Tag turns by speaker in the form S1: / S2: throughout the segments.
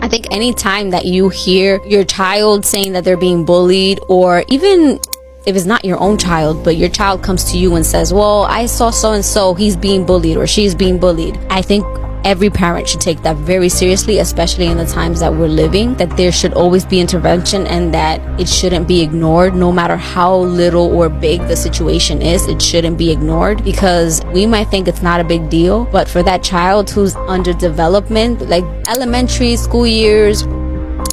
S1: I think any time that you hear your child saying that they're being bullied, or even if it's not your own child, but your child comes to you and says, well, I saw so-and-so, he's being bullied or she's being bullied. I think every parent should take that very seriously, especially in the times that we're living, that there should always be intervention and that it shouldn't be ignored. No matter how little or big the situation is, it shouldn't be ignored, because we might think it's not a big deal, but for that child who's under development, like elementary school years,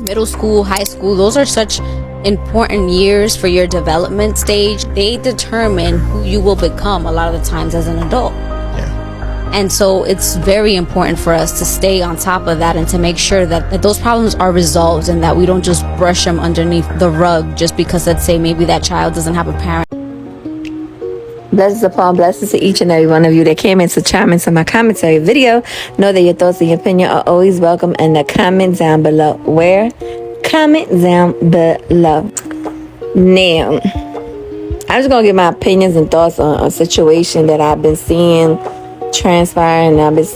S1: middle school, high school, those are such important years for your development stage. They determine who you will become a lot of the times as an adult. And so it's very important for us to stay on top of that and to make sure that those problems are resolved and that we don't just brush them underneath the rug just because, let's say, maybe that child doesn't have a parent.
S2: Blessings upon blessings to each and every one of you that came in to chime into my commentary video. Know that your thoughts and your opinion are always welcome in the comment down below. Where? Comment down below. Now, I'm just going to give my opinions and thoughts on a situation that I've been seeing transpiring. I've been,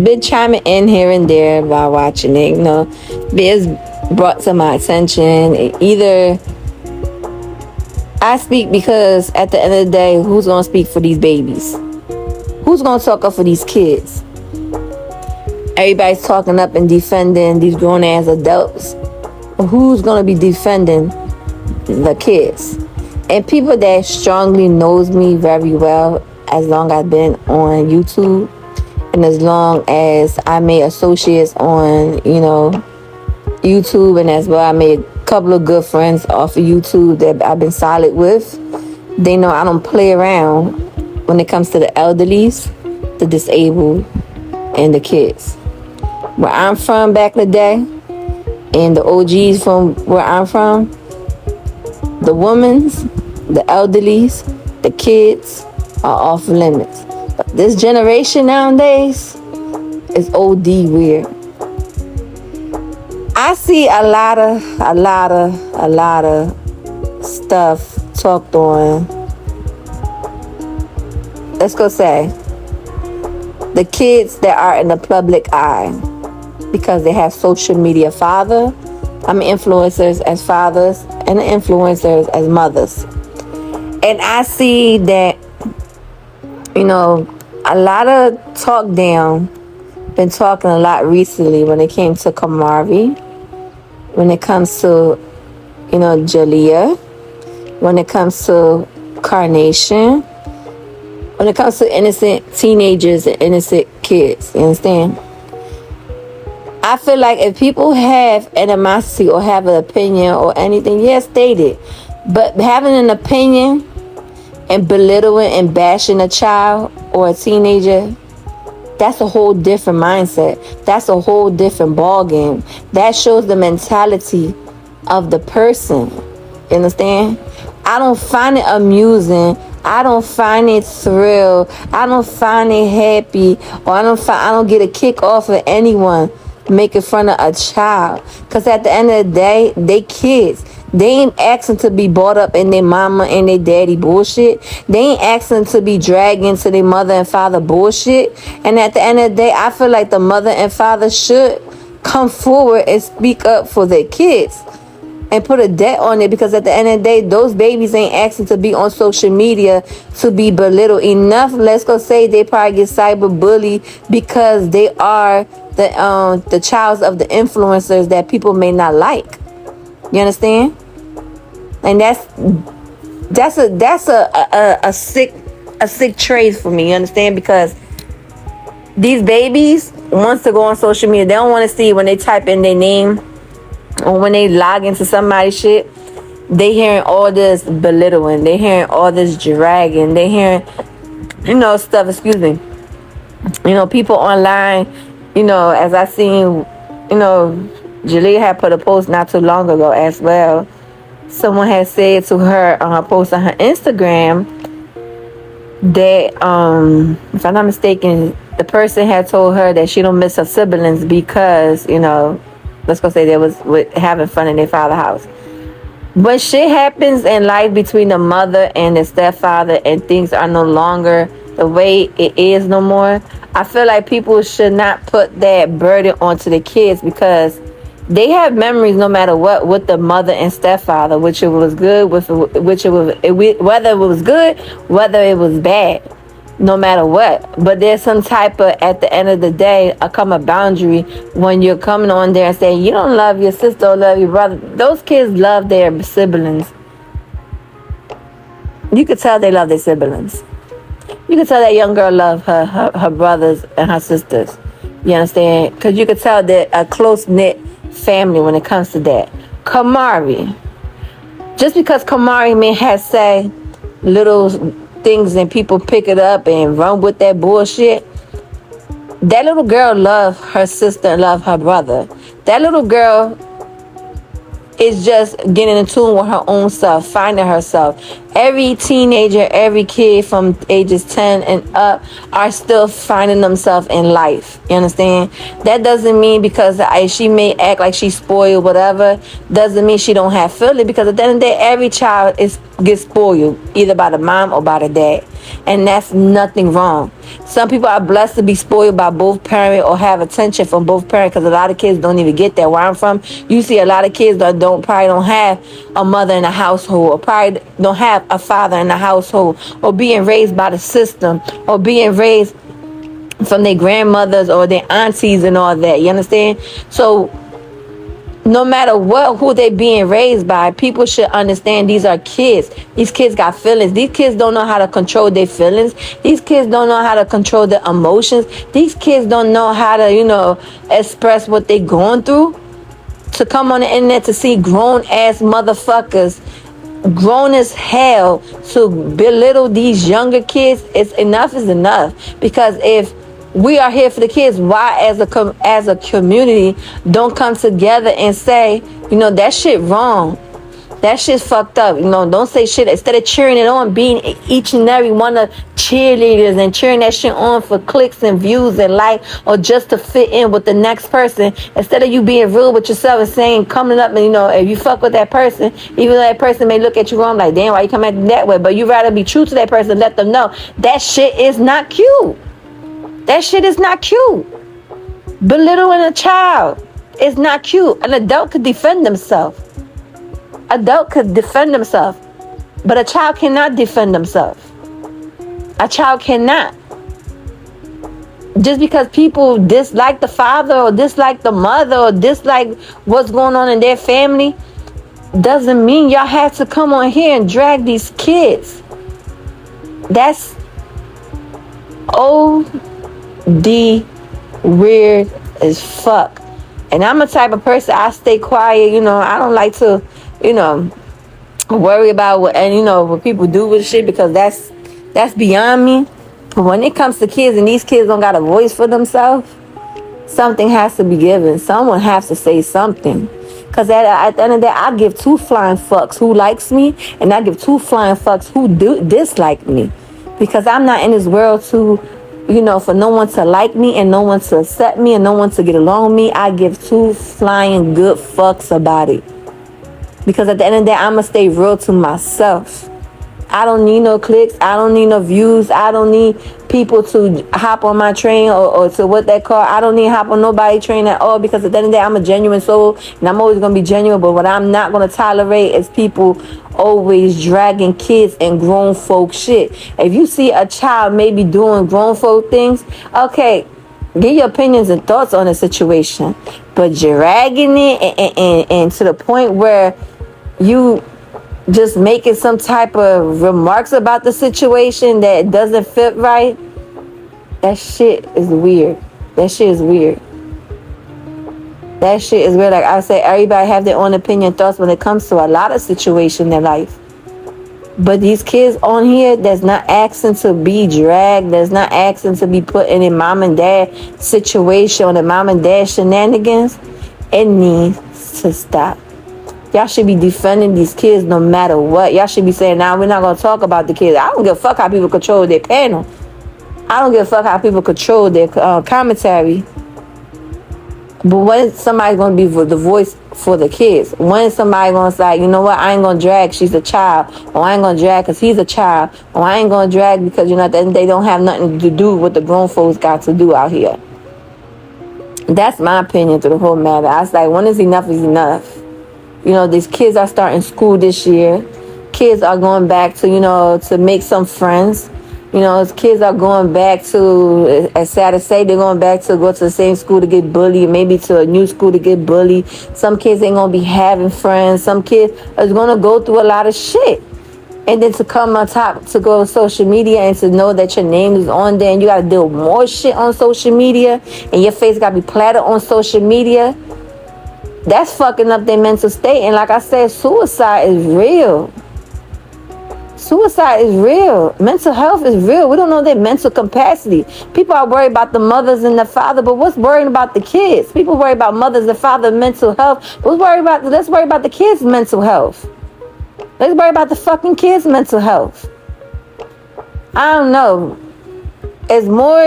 S2: been chiming in here and there while watching it. It's brought to my attention. Either I speak because at the end of the day, who's going to speak for these babies? Who's going to talk up for these kids? Everybody's talking up and defending these grown-ass adults. Who's going to be defending the kids? And people that strongly knows me very well, as long as I've been on YouTube, and as long as I made associates on, YouTube, and as well I made a couple of good friends off of YouTube that I've been solid with, they know I don't play around when it comes to the elderlies, the disabled, and the kids. Where I'm from back in the day, and the OGs from where I'm from, the women's, the elderlies, the kids are off limits. But this generation nowadays is OD weird. I see a lot of stuff talked on, let's go say, the kids that are in the public eye because they have social media influencers as fathers and influencers as mothers. And I see that, a lot of talk down, been talking a lot recently when it came to Kamari, when it comes to, Jalea, when it comes to Carnation, when it comes to innocent teenagers and innocent kids, you understand? I feel like if people have animosity or have an opinion or anything, yes, state it. But having an opinion and belittling and bashing a child or a teenager, that's a whole different mindset. That's a whole different ballgame. That shows the mentality of the person. You understand? I don't find it amusing. I don't find it thrill. I don't find it happy. Or I don't get a kick off of anyone making fun of a child. Because at the end of the day, they kids. They ain't asking to be brought up in their mama and their daddy bullshit. They ain't asking to be dragged into their mother and father bullshit. And at the end of the day, I feel like the mother and father should come forward and speak up for their kids and put a debt on it, because at the end of the day, those babies ain't asking to be on social media to be belittled enough. Let's go say they probably get cyber bullied because they are the child of the influencers that people may not like. You understand? And that's a sick trait for me. You understand? Because these babies wants to go on social media. They don't want to see when they type in their name or when they log into somebody's shit. They hearing all this belittling. They hearing all this dragging. They hearing, stuff. Excuse me. People online. As I seen, Jalea had put a post not too long ago as well. Someone had said to her on her post on her Instagram that, if I'm not mistaken, the person had told her that she don't miss her siblings because, let's go say they was having fun in their father's house. But shit happens in life between the mother and the stepfather, and things are no longer the way it is no more. I feel like people should not put that burden onto the kids because they have memories no matter what with the mother and stepfather, which it was good, which it was whether it was good, whether it was bad, no matter what. But there's some type of, at the end of the day, a boundary when you're coming on there and saying you don't love your sister or love your brother. Those kids love their siblings. You could tell they love their siblings. You could tell that young girl love her brothers and her sisters. You understand? Because you could tell they're a close-knit family when it comes to that. Kamari. Just because Kamari may have say little things and people pick it up and run with that bullshit, that little girl love her sister and love her brother. That little girl is just getting in tune with her own self, finding herself. Every teenager, every kid from ages 10 and up are still finding themselves in life. You understand? That doesn't mean because she may act like she's spoiled, whatever, doesn't mean she don't have feelings, because at the end of the day, every child gets spoiled, either by the mom or by the dad. And that's nothing wrong. Some people are blessed to be spoiled by both parents or have attention from both parents, because a lot of kids don't even get that. Where I'm from, you see a lot of kids that probably don't have a mother in the household, or probably don't have a father in the household, or being raised by the system, or being raised from their grandmothers or their aunties and all that. You understand? So no matter who they being raised by, people should understand these are kids. These kids got feelings. These kids don't know how to control their feelings. These kids don't know how to control their emotions. These kids don't know how to, express what they going through. To come on the internet to see grown ass motherfuckers, grown as hell, to belittle these younger kids, enough is enough. Because if we are here for the kids, why as a community don't come together and say, that shit wrong, that shit's fucked up, don't say shit. Instead of cheering it on, being each and every one of cheerleaders and cheering that shit on for clicks and views and or just to fit in with the next person, instead of you being real with yourself and saying, coming up and if you fuck with that person, even though that person may look at you wrong, like, damn, why you come at me that way? But you rather be true to that person, let them know that shit is not cute. That shit is not cute. Belittling a child is not cute. An adult could defend themselves. But a child cannot defend themselves. A child cannot. Just because people dislike the father or dislike the mother or dislike what's going on in their family doesn't mean y'all have to come on here and drag these kids. That's OD weird as fuck. And I'm a type of person, I stay quiet, I don't like to, worry about what people do with shit, because that's beyond me. But when it comes to kids and these kids don't got a voice for themselves, something has to be given. Someone has to say something. Because at the end of the day, I give two flying fucks who likes me, and I give two flying fucks who dislike me. Because I'm not in this world to, for no one to like me and no one to accept me and no one to get along with me. I give two flying good fucks about it. Because at the end of the day, I'm going to stay real to myself. I don't need no clicks. I don't need no views. I don't need people to hop on my train or to what they call. I don't need to hop on nobody's train at all, because at the end of the day, I'm a genuine soul and I'm always going to be genuine. But what I'm not going to tolerate is people always dragging kids and grown folk shit. If you see a child maybe doing grown folk things, okay, get your opinions and thoughts on the situation. But dragging it and to the point where you just making some type of remarks about the situation that doesn't fit right, that shit is weird. That shit is weird. Like I say, everybody have their own opinion, thoughts when it comes to a lot of situations in life. But these kids on here that's not asking to be dragged, that's not asking to be put in a mom and dad situation or the mom and dad shenanigans, it needs to stop. Y'all should be defending these kids no matter what. Y'all should be saying, nah, we're not going to talk about the kids. I don't give a fuck how people control their panel. I don't give a fuck how people control their commentary. But when somebody's going to be the voice for the kids. When somebody gonna say, you know what, I ain't gonna drag, she's a child, or I ain't gonna drag because he's a child, or I ain't gonna drag because, you know, then they don't have nothing to do with what the grown folks got to do out here. That's my opinion to the whole matter. I was like, when is enough is enough. You know, these kids are starting school this year. Kids are going back to, you know, to make some friends. You know, kids are going back to, as sad to say, they're going back to go to the same school to get bullied, maybe to a new school to get bullied. Some kids ain't going to be having friends. Some kids are going to go through a lot of shit. And then to come on top, to go to social media and to know that your name is on there and you got to deal with more shit on social media and your face got to be platted on social media. That's fucking up their mental state. And like I said, suicide is real. Suicide is real. Mental health is real. We don't know their mental capacity. People are worried about the mothers and the father, but what's worrying about the kids? People worry about mothers and father mental health. Let's worry about the kids' mental health. Let's worry about the fucking kids' mental health. I don't know. As more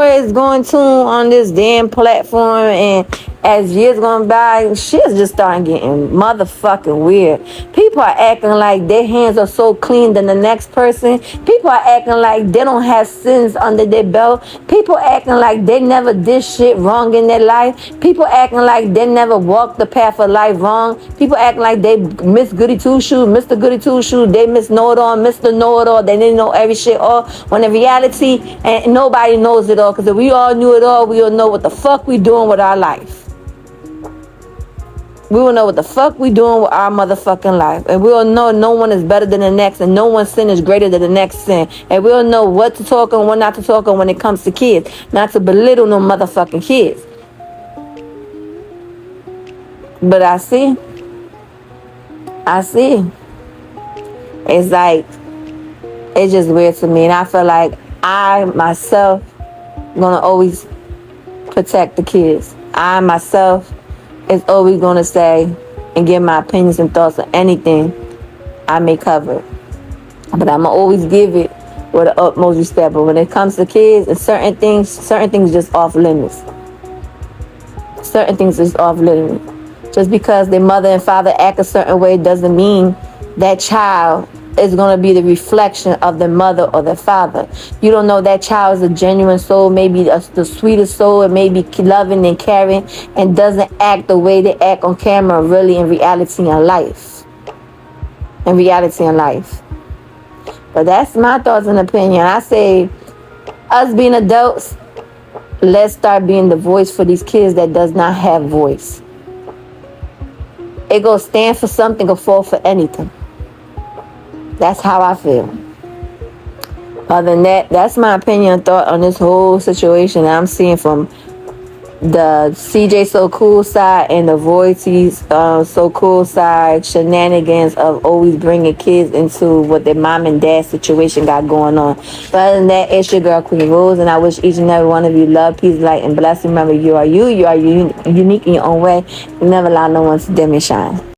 S2: is going to on this damn platform, and as years going by, shit's just starting getting motherfucking weird. People are acting like their hands are so clean than the next person. People are acting like they don't have sins under their belt. People acting like they never did shit wrong in their life. People acting like they never walked the path of life wrong. People acting like they Miss Goody Two Shoes, Mr. Goody Two Shoes, they Miss Know It All, Mr. Know It All. They didn't know every shit all. When in reality, and nobody knows it all. Because if we all knew it all, we all know what the fuck we doing with our life. We will know what the fuck we doing with our motherfucking life. And we'll know no one is better than the next. And no one's sin is greater than the next sin. And we'll know what to talk on, what not to talk on when it comes to kids. Not to belittle no motherfucking kids. But I see. It's like, it's just weird to me. And I feel like I, myself, gonna always protect the kids. I, myself, is always going to say and give my opinions and thoughts on anything I may cover. But I'm going to always give it with the utmost respect. But when it comes to kids and certain things just off limits. Certain things is off limits. Just because their mother and father act a certain way doesn't mean that child is going to be the reflection of their mother or their father. You don't know that child is a genuine soul, maybe the sweetest soul, and maybe loving and caring, and doesn't act the way they act on camera really in reality in life. But that's my thoughts and opinion. I say, us being adults, let's start being the voice for these kids that does not have voice. It go stand for something or fall for anything. That's how I feel. Other than that, that's my opinion and thought on this whole situation that I'm seeing from the cjsocool side and the Voices So Cool side shenanigans of always bringing kids into what their mom and dad situation got going on. But other than that, it's your girl Queen Rose, and I wish each and every one of you love, peace, light, and blessing. Remember, you are unique in your own way. You never allow no one to dim your shine.